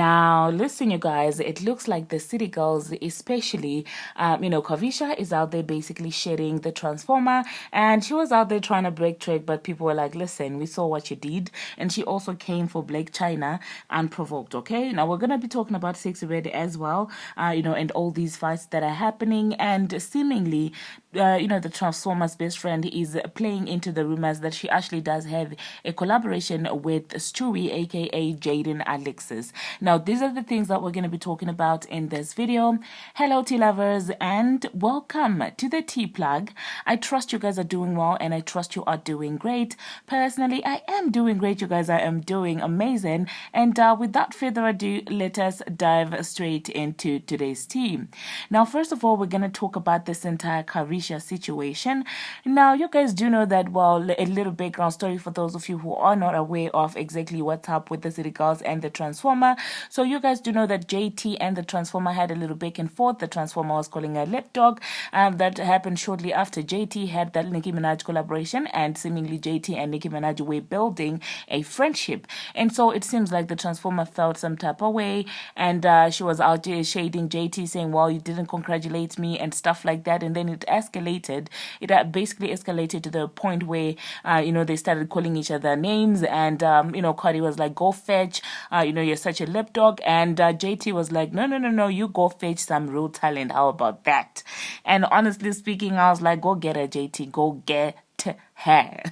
Now, listen, you guys, it looks like the city girls, especially, Karisha is out there basically shedding the transformer, and she was out there trying to break trade, but people were like, listen, we saw what you did. And she also came for Blac Chyna unprovoked, okay? Now, we're going to be talking about Sexyy Red as well, and all these fights that are happening, and seemingly, the Transformer's best friend is playing into the rumors that she actually does have a collaboration with Stewie, aka Jaden Alexis. Now, these are the things that we're going to be talking about in this video. Hello, tea lovers, and welcome to the tea plug. I trust you guys are doing well, and I trust you are doing great. Personally, I am doing great, you guys. I am doing amazing. And without further ado, let us dive straight into today's tea. Now, first of all, we're going to talk about this entire Karisha situation. Now, you guys do know that, well, a little background story for those of you who are not aware of exactly what's up with the City Girls and the Transformer. So you guys do know that JT and the Transformer had a little back and forth. The Transformer was calling her lip dog. That happened shortly after JT had that Nicki Minaj collaboration, and seemingly JT and Nicki Minaj were building a friendship. And so it seems like the Transformer felt some type of way, and she was out there shading JT, saying, well, you didn't congratulate me and stuff like that. And then it escalated. It basically escalated to the point where, they started calling each other names, and, Cardi was like, go fetch, you're such a lip dog, and JT was like, no, you go fetch some real talent. How about that? And honestly speaking, I was like, go get her, JT, go get her.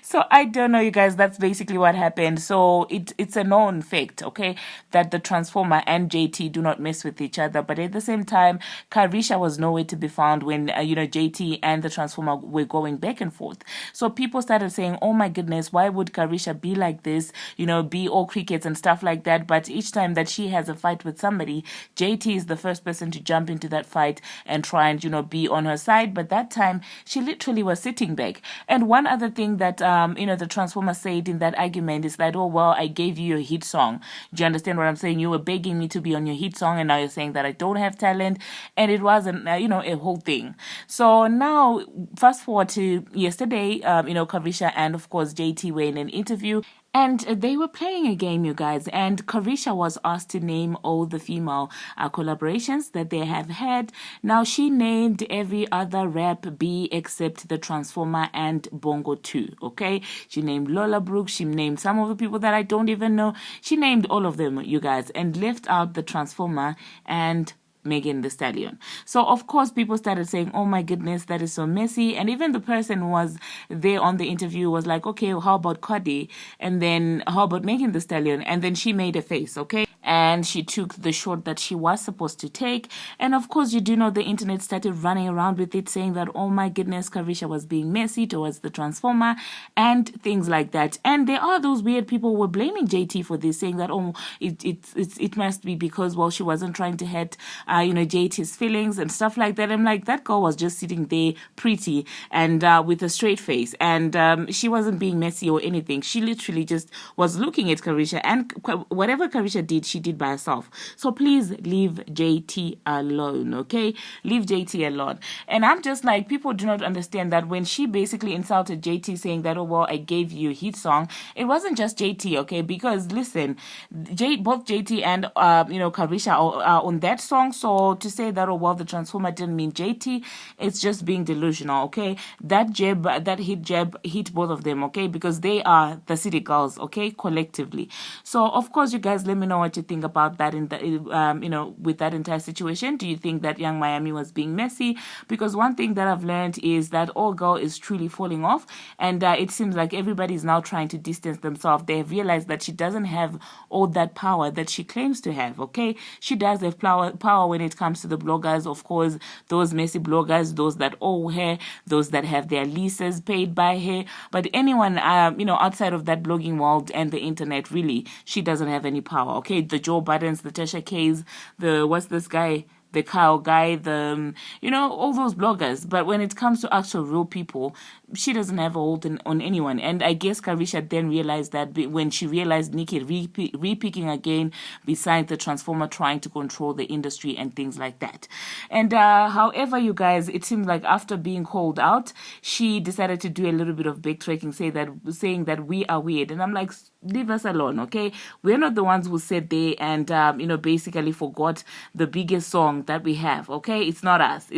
So I don't know, you guys, that's basically what happened. So it's a known fact, okay, that the Transformer and JT do not mess with each other. But at the same time, Karisha was nowhere to be found when, JT and the Transformer were going back and forth. So people started saying, oh my goodness, why would Karisha be like this, be all crickets and stuff like that? But each time that she has a fight with somebody, JT is the first person to jump into that fight and try and, be on her side. But that time, she literally was sitting back. And one other thing that, the Transformer said in that argument is that, oh, well, I gave you a hit song. Do you understand what I'm saying? You were begging me to be on your hit song, and now you're saying that I don't have talent. And it wasn't, a whole thing. So now, fast forward to yesterday, Karisha and, of course, JT were in an interview. And they were playing a game, you guys, and Karisha was asked to name all the female collaborations that they have had. Now, she named every other rap B except the Transformer and Bongo 2, okay? She named Lola Brooke, she named some of the people that I don't even know. She named all of them, you guys, and left out the Transformer and Megan Thee Stallion. So of course people started saying, oh my goodness, that is so messy. And even the person who was there on the interview was like, okay, well, how about Cardi? And then how about Megan Thee Stallion? And then she made a face, okay? And she took the shot that she was supposed to take. And of course, you do know the internet started running around with it, saying that, oh my goodness, Karisha was being messy towards the Transformer and things like that. And there are those weird people who were blaming JT for this, saying that, oh, it must be because, well, she wasn't trying to hurt, JT's feelings and stuff like that. I'm like, that girl was just sitting there pretty and with a straight face. And she wasn't being messy or anything. She literally just was looking at Karisha, and whatever Karisha did, she did by herself. So please leave JT alone, okay? Leave JT alone. And I'm just like, people do not understand that when she basically insulted JT, saying that, oh, well, I gave you a hit song, it wasn't just JT, okay? Because listen, both JT and, Karisha are on that song. So to say that, oh, well, the Transformer didn't mean JT, it's just being delusional, okay? That hit jab hit both of them, okay? Because they are the city girls, okay? Collectively. So, of course, you guys, let me know what you think about that with that entire situation. Do you think that Young Miami was being messy? Because one thing that I've learned is that all girl is truly falling off, and it seems like everybody is now trying to distance themselves. They have realized that she doesn't have all that power that she claims to have, okay? She does have power when it comes to the bloggers, of course, those messy bloggers, those that owe her, those that have their leases paid by her. But anyone, outside of that blogging world and the internet, really, she doesn't have any power, okay? The Joe Buttons, the Tasha K's, what's this guy? The Kyle guy, all those bloggers. But when it comes to actual real people, she doesn't have a hold on anyone. And I guess Karisha then realized that when she realized Nicki re-picking again beside the Transformer, trying to control the industry and things like that. And however, you guys, it seems like after being called out, she decided to do a little bit of backtracking, saying that we are weird. And I'm like, leave us alone, okay? We're not the ones who sat there and basically forgot the biggest song that we have, okay? It's not us.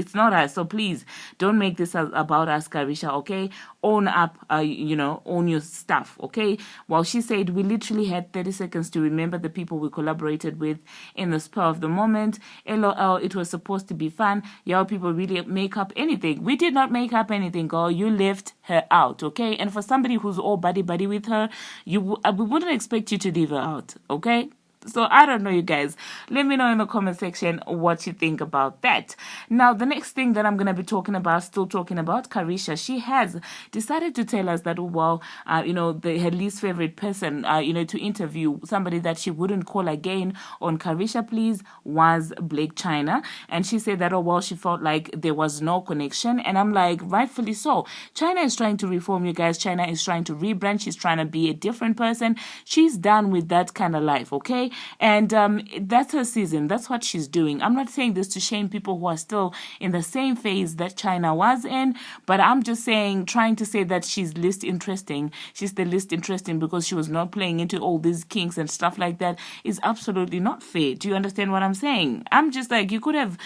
So please don't make this about us, Karisha, okay? Own up, own your stuff, okay? Well, she said, we literally had 30 seconds to remember the people we collaborated with in the spur of the moment. LOL, it was supposed to be fun. Y'all people really make up anything. We did not make up anything, girl. You left her out, okay? And for somebody who's all buddy with her, we wouldn't expect you to leave her out, okay? So I don't know, you guys. Let me know in the comment section what you think about that. Now, the next thing that I'm going to be talking about, Karisha, she has decided to tell us that, her least favorite person, to interview, somebody that she wouldn't call again on Karisha Please, was Blac Chyna. And she said that, she felt like there was no connection. And I'm like, rightfully so. Chyna is trying to reform, you guys. Chyna is trying to rebrand. She's trying to be a different person. She's done with that kind of life, okay? And that's her season. That's what she's doing. I'm not saying this to shame people who are still in the same phase that Chyna was in, but I'm just trying to say that she's least interesting. She's the least interesting because she was not playing into all these kinks and stuff like that. Is absolutely not fair. Do you understand what I'm saying? I'm just like, you could have,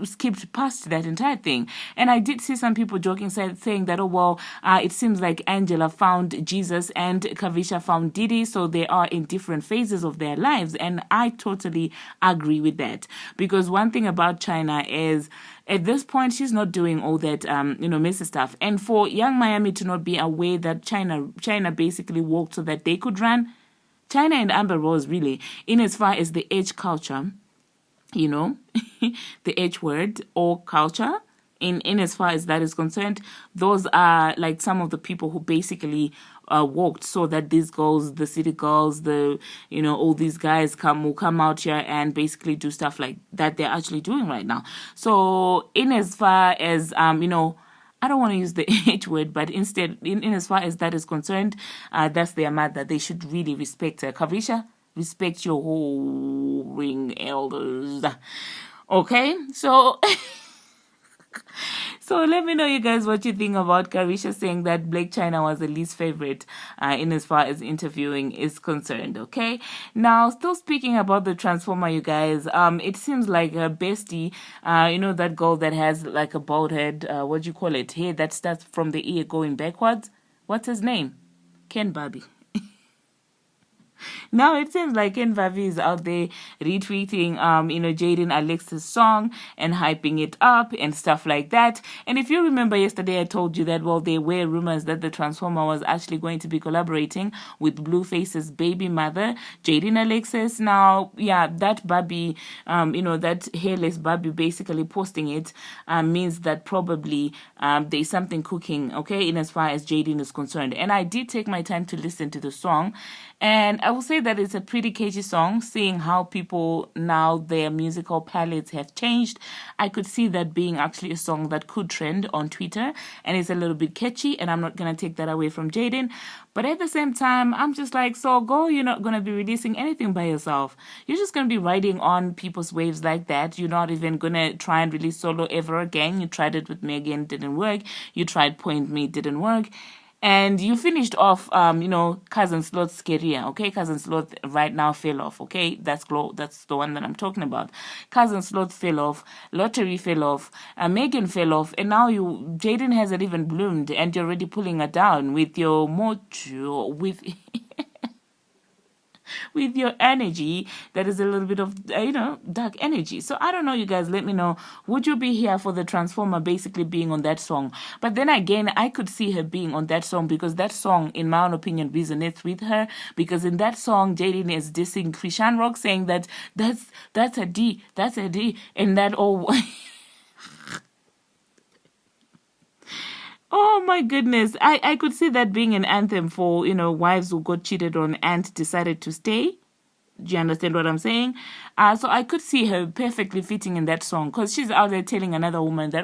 skipped past that entire thing. And I did see some people joking, saying that, it seems like Angela found Jesus and Karisha found Diddy, so they are in different phases of their lives. And I totally agree with that, because one thing about Chyna is at this point she's not doing all that messy stuff. And for Young Miami to not be aware that Chyna basically walked so that they could run, Chyna and Amber Rose really, in as far as the H culture, the H word or culture, in as far as that is concerned, those are like some of the people who basically walked so that these girls, the city girls, all these guys will come out here and basically do stuff like that they're actually doing right now. So in as far as I don't want to use the H word, but instead, in as far as that is concerned, that's their mother. They should really respect her. Karisha, respect your whole ring elders. Okay, so So let me know, you guys, what you think about Karisha saying that Blac Chyna was the least favorite in as far as interviewing is concerned, okay? Now, still speaking about the Transformer, you guys, it seems like her bestie, that girl that has like a bald head, what do you call it? Hair that starts from the ear going backwards. What's his name? Ken Barbie. Now it seems like Ken Barbie is out there retweeting, Jaidyn Alexis' song and hyping it up and stuff like that. And if you remember yesterday, I told you that, there were rumors that the Transformer was actually going to be collaborating with Blueface's baby mother, Jaidyn Alexis. Now, yeah, that Barbie, that hairless Barbie basically posting it means that probably there's something cooking, okay, in as far as Jaidyn is concerned. And I did take my time to listen to the song. And I will say that it's a pretty catchy song, seeing how people now, their musical palettes have changed. I could see that being actually a song that could trend on Twitter, and it's a little bit catchy, and I'm not going to take that away from Jaden. But at the same time, I'm just like, so girl, you're not going to be releasing anything by yourself. You're just going to be riding on people's waves like that. You're not even going to try and release solo ever again. You tried it with me again, didn't work. You tried Point Me, didn't work. And you finished off, Cousin Sloth's career, okay? Cousin Sloth right now fell off, okay? That's the one that I'm talking about. Cousin Sloth fell off, Lottery fell off, Megan fell off, and now Jaden hasn't even bloomed, and you're already pulling her down with your mojo, with your energy that is a little bit of, dark energy. So I don't know, you guys, let me know. Would you be here for the Transformer basically being on that song? But then again, I could see her being on that song because that song, in my own opinion, resonates with her. Because in that song, Jaden is dissing Christian Rock, saying that that's a D, and that all... Oh my goodness. I could see that being an anthem for, wives who got cheated on and decided to stay. Do you understand what I'm saying? So I could see her perfectly fitting in that song because she's out there telling another woman that,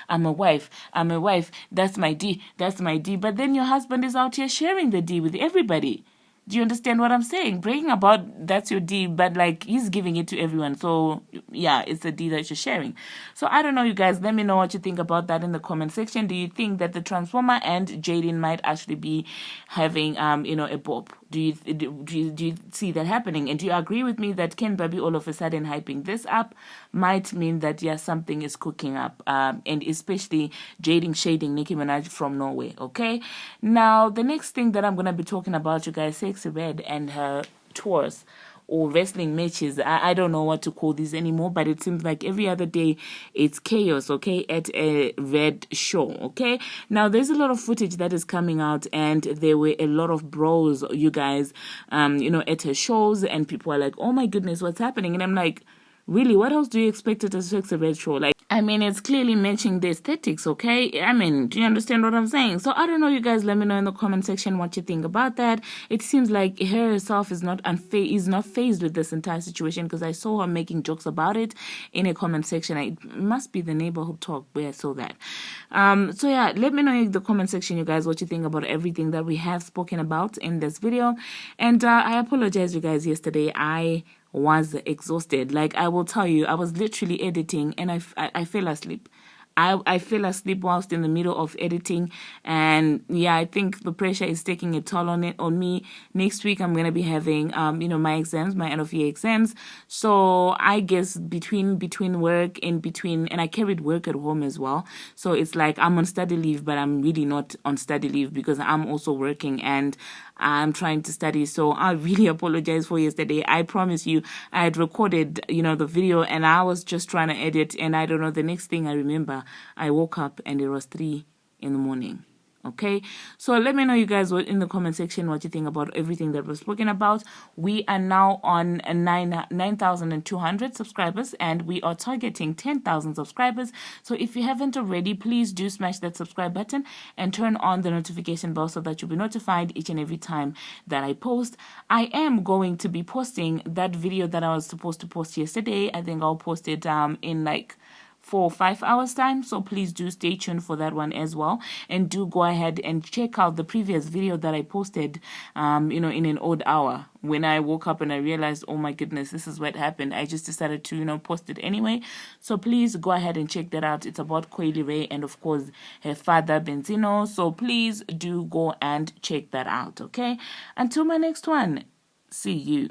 I'm a wife. That's my D. But then your husband is out here sharing the D with everybody. Do you understand what I'm saying? Bragging about that's your D, but like he's giving it to everyone. So yeah, it's a D that you're sharing. So I don't know, you guys. Let me know what you think about that in the comment section. Do you think that the Transformer and Jaden might actually be having a bop? Do you see that happening? And do you agree with me that Ken Barbie all of a sudden hyping this up might mean that something is cooking up, and especially Jaden shading Nicki Minaj from Norway? Okay, now the next thing that I'm gonna be talking about, you guys, Sexyy Red and her tours or wrestling matches. I don't know what to call these anymore, but it seems like every other day it's chaos, okay, at a Red show, okay? Now, there's a lot of footage that is coming out, and there were a lot of bros, you guys, at her shows, and people are like, oh my goodness, what's happening? And I'm like, really, what else do you expect at a Sexyy Red show? Like, I mean, it's clearly matching the aesthetics, okay? I mean, do you understand what I'm saying? So I don't know, you guys. Let me know in the comment section what you think about that. It seems like her herself is not phased with this entire situation, because I saw her making jokes about it in a comment section. It must be the neighborhood talk where I saw that. So yeah, let me know in the comment section, you guys, what you think about everything that we have spoken about in this video. And I apologize, you guys. Yesterday I was exhausted. Like, I will tell you, I was literally editing and I fell asleep. I fell asleep whilst in the middle of editing, and yeah, I think the pressure is taking a toll on me. Next week I'm gonna be having my exams, my end of year exams. So I guess between work, and I carried work at home as well. So it's like I'm on study leave, but I'm really not on study leave because I'm also working and I'm trying to study. So I really apologize for yesterday. I promise you, I had recorded, the video, and I was just trying to edit, and I don't know, the next thing I remember, I woke up and it was 3 in the morning. Okay, so let me know, you guys, what in the comment section what you think about everything that was spoken about. We are now on 9,200 subscribers, and we are targeting 10,000 subscribers. So if you haven't already, please do smash that subscribe button and turn on the notification bell so that you'll be notified each and every time that I post. I am going to be posting that video that I was supposed to post yesterday. I think I'll post it in like 4 or 5 hours time, so please do stay tuned for that one as well, and do go ahead and check out the previous video that I posted in an odd hour. When I woke up and I realized, oh my goodness, this is what happened, I just decided to post it anyway. So please go ahead and check that out. It's about Sexyy Red and of course her father Benzino, so please do go and check that out. Okay, until my next one, see you.